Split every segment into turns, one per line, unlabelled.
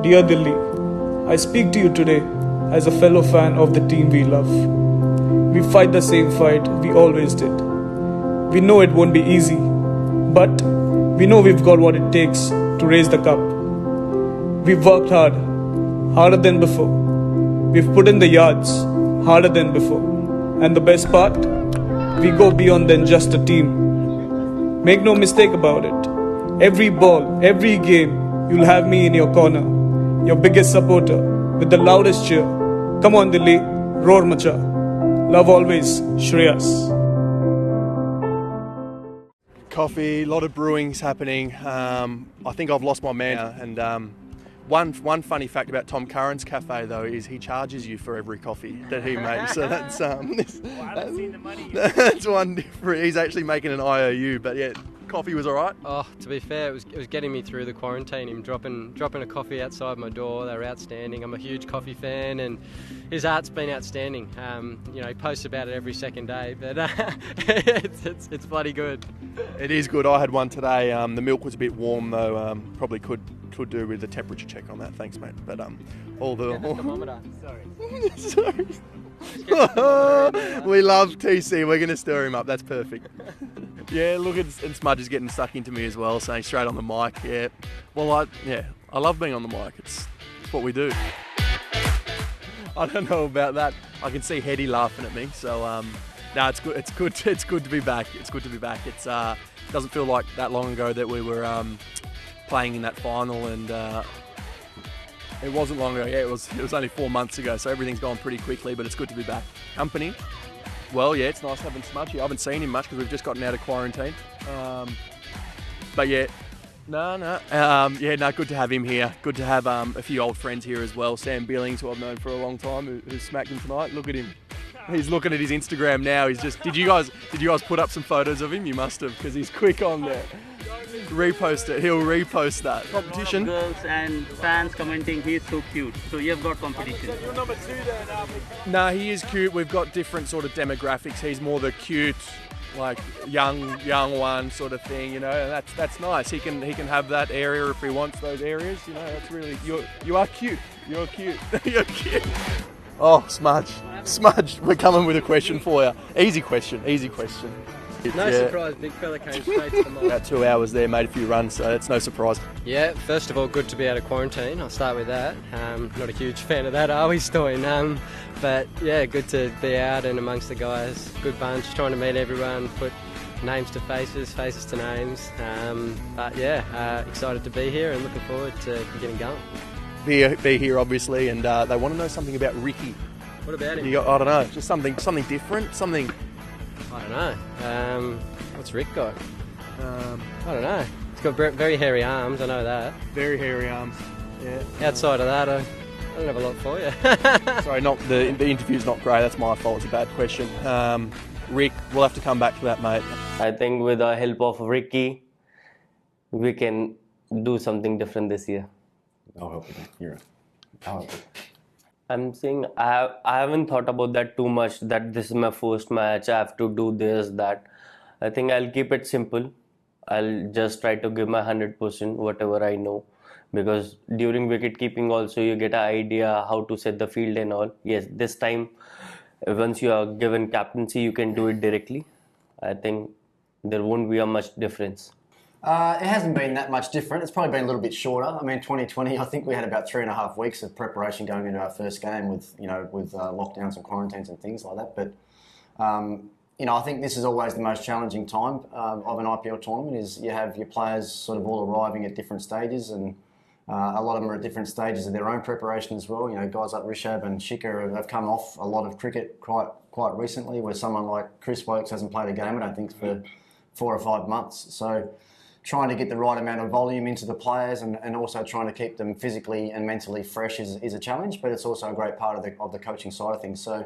Dear Delhi, I speak to you today as a fellow fan of the team we love. We fight the same fight we always did. We know it won't be easy, but we know we've got what it takes to raise the cup. We've worked hard, harder than before. We've put in the yards, harder than before. And the best part, we go beyond than just a team. Make no mistake about it. Every ball, every game, you'll have me in your corner. Your biggest supporter, with the loudest cheer. Come on Delhi, roar macha. Love always, Shreyas.
Coffee, a lot of brewing's happening. I think I've lost my man now. And one funny fact about Tom Curran's cafe though is he charges you for every coffee that he makes. So that's
I haven't seen the money yet.
that's one different. He's actually making an IOU, but yeah, coffee was all right.
Oh, to be fair, it was getting me through the quarantine. Him dropping a coffee outside my door. They were outstanding. I'm a huge coffee fan, and his art's been outstanding. He posts about it every second day, but it's bloody good.
It is good. I had one today. The milk was a bit warm though. Probably could do with the temperature check on that. Thanks, mate. But all the
thermometer.
Sorry. We love TC. We're going to stir him up. That's perfect. Yeah, look, and Smudge is getting stuck into me as well, saying straight on the mic. Yeah, well, I love being on the mic. It's what we do. I don't know about that. I can see Hetty laughing at me. So no, it's good. It's good. It's good to be back. It's good to be back. It's doesn't feel like that long ago that we were playing in that final, and it wasn't long ago. Yeah, it was only 4 months ago. So everything's gone pretty quickly, but it's good to be back. Company. Well, yeah, it's nice having Smudge here. I haven't seen him much because we've just gotten out of quarantine. But yeah, good to have him here. Good to have a few old friends here as well. Sam Billings, who I've known for a long time, who smacked him tonight. Look at him. He's looking at his Instagram now. He's just. Did you guys put up some photos of him? You must have, because he's quick on there. Repost it. He'll repost that. Competition.
Girls and fans commenting he's so cute. So you've got competition.
Nah, he is cute. We've got different sort of demographics. He's more the cute, like young one sort of thing, and that's nice. He can have that area if he wants those areas. That's really you are cute. You're cute. You're cute. Oh, Smudge, we're coming with a question for you. Easy question.
No surprise, big fella came straight to the mic.
About 2 hours there, made a few runs, so it's no surprise.
Yeah, first of all, good to be out of quarantine. I'll start with that. Not a huge fan of that, are we, Stoyan? But yeah, good to be out and amongst the guys. Good bunch, trying to meet everyone, put names to faces, faces to names. But yeah, excited to be here and looking forward to getting going.
Be here, obviously, and they want to know something about Ricky.
What about him?
I don't know, just something different, something.
I don't know. What's Rick got? I don't know. He's got very hairy arms, I know that.
Very hairy arms, yeah.
Outside of that, I don't have a lot for you.
Sorry, the interview's not great, that's my fault, it's a bad question. Rick, we'll have to come back to that, mate.
I think with the help of Ricky, we can do something different this year.
I'll help you. I'll help you.
I'm saying I haven't thought about that too much, that this is my first match, I have to do this, that. I think I'll keep it simple. I'll just try to give my 100%, whatever I know. Because during wicket keeping also you get an idea how to set the field and all. Yes, this time, once you are given captaincy, you can do it directly. I think there won't be a much difference.
It hasn't been that much different. It's probably been a little bit shorter. I mean, 2020, I think we had about 3.5 weeks of preparation going into our first game with lockdowns and quarantines and things like that. But, I think this is always the most challenging time of an IPL tournament is you have your players sort of all arriving at different stages, and a lot of them are at different stages of their own preparation as well. Guys like Rishabh and Shikhar have come off a lot of cricket quite recently, where someone like Chris Wokes hasn't played a game, I don't think, for 4 or 5 months. So trying to get the right amount of volume into the players and also trying to keep them physically and mentally fresh is a challenge, but it's also a great part of the coaching side of things. So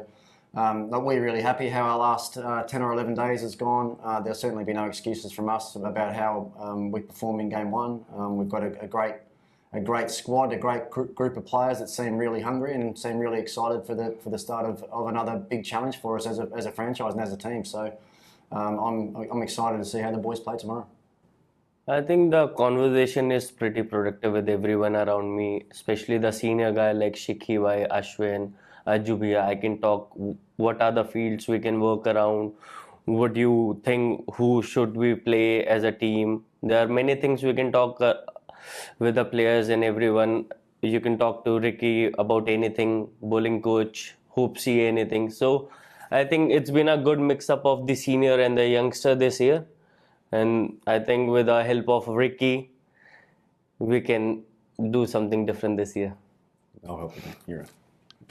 we're really happy how our last 10 or 11 days has gone. There'll certainly be no excuses from us about how we performed in game one. We've got a great squad, a great group of players that seem really hungry and seem really excited for the start of another big challenge for us as a franchise and as a team. So I'm excited to see how the boys play tomorrow.
I think the conversation is pretty productive with everyone around me, especially the senior guy like Shikhi Bhai, Ashwin, Ajubia. I can talk what are the fields we can work around. What do you think? Who should we play as a team? There are many things we can talk with the players and everyone. You can talk to Ricky about anything, bowling coach, Hoopsy, anything. So I think it's been a good mix up of the senior and the youngster this year. And I think with the help of Ricky, we can do something different this year.
I'll help you. You're right.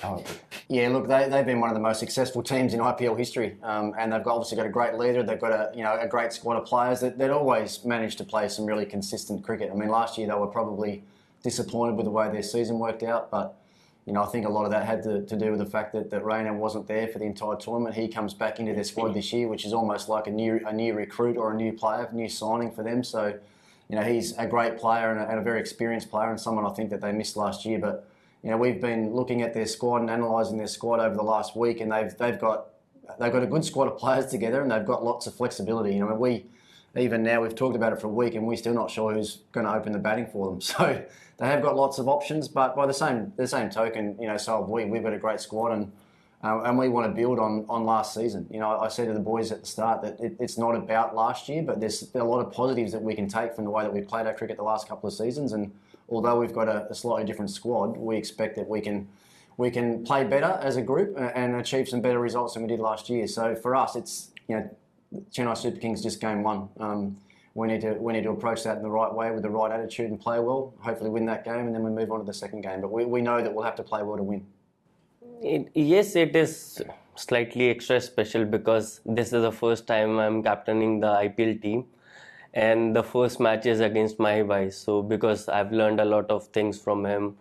I'll help you. Yeah, look, they've been one of the most successful teams in IPL history, and they've obviously got a great leader. They've got a great squad of players that always managed to play some really consistent cricket. I mean, last year they were probably disappointed with the way their season worked out, but I think a lot of that had to do with the fact that Rayner wasn't there for the entire tournament. He comes back into their squad this year, which is almost like a new recruit or a new player, a new signing for them. So, he's a great player and a very experienced player, and someone I think that they missed last year. But we've been looking at their squad and analysing their squad over the last week, and they've got a good squad of players together, and they've got lots of flexibility. Even now we've talked about it for a week, and we're still not sure who's going to open the batting for them. So they have got lots of options, but by the same token, so have we. We've got a great squad, and we want to build on last season. I said to the boys at the start that it's not about last year, but there's a lot of positives that we can take from the way that we've played our cricket the last couple of seasons. And although we've got a slightly different squad, we expect that we can play better as a group and achieve some better results than we did last year. So for us, it's Chennai Super Kings just game one. We need to approach that in the right way with the right attitude and play well. Hopefully win that game, and then we move on to the second game. But we know that we'll have to play well to win.
Yes, it is slightly extra special because this is the first time I'm captaining the IPL team, and the first match is against Mahi Bhai. So because I've learned a lot of things from him,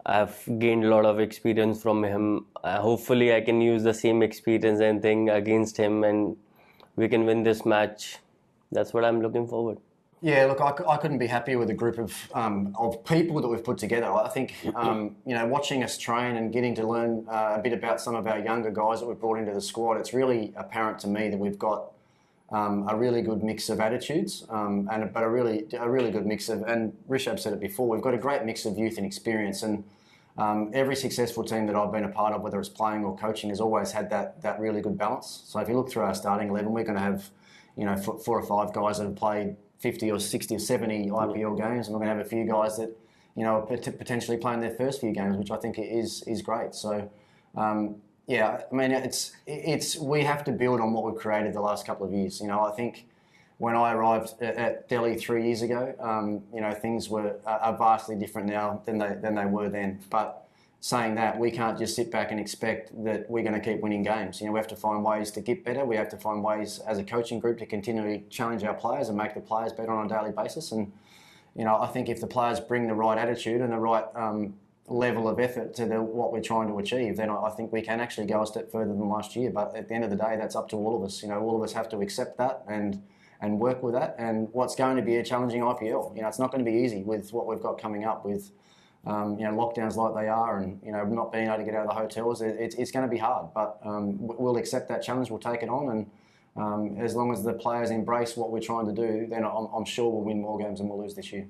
I've gained a lot of experience from him. Hopefully I can use the same experience and thing against him, and we can win this match. That's what I'm looking forward.
Yeah, look, I couldn't be happier with the group of people that we've put together. I think, watching us train and getting to learn a bit about some of our younger guys that we've brought into the squad, it's really apparent to me that we've got a really good mix of attitudes, but a really good mix of, and Rishabh said it before, we've got a great mix of youth and experience. And every successful team that I've been a part of, whether it's playing or coaching, has always had that really good balance. So if you look through our starting 11, we're going to have 4 or 5 guys that have played 50 or 60 or 70 IPL games, and we're going to have a few guys that are potentially playing their first few games, which I think is great. So it's we have to build on what we've created the last couple of years. I think when I arrived at Delhi 3 years ago, things are vastly different now than they were then. But saying that, we can't just sit back and expect that we're going to keep winning games. We have to find ways to get better. We have to find ways as a coaching group to continually challenge our players and make the players better on a daily basis. And I think if the players bring the right attitude and the right level of effort to what we're trying to achieve, then I think we can actually go a step further than last year. But at the end of the day, that's up to all of us. All of us have to accept that and work with that. And what's going to be a challenging IPL. It's not going to be easy with what we've got coming up with lockdowns like they are, and not being able to get out of the hotels. It's going to be hard, but we'll accept that challenge. We'll take it on, and as long as the players embrace what we're trying to do, then I'm sure we'll win more games than we'll lose this year.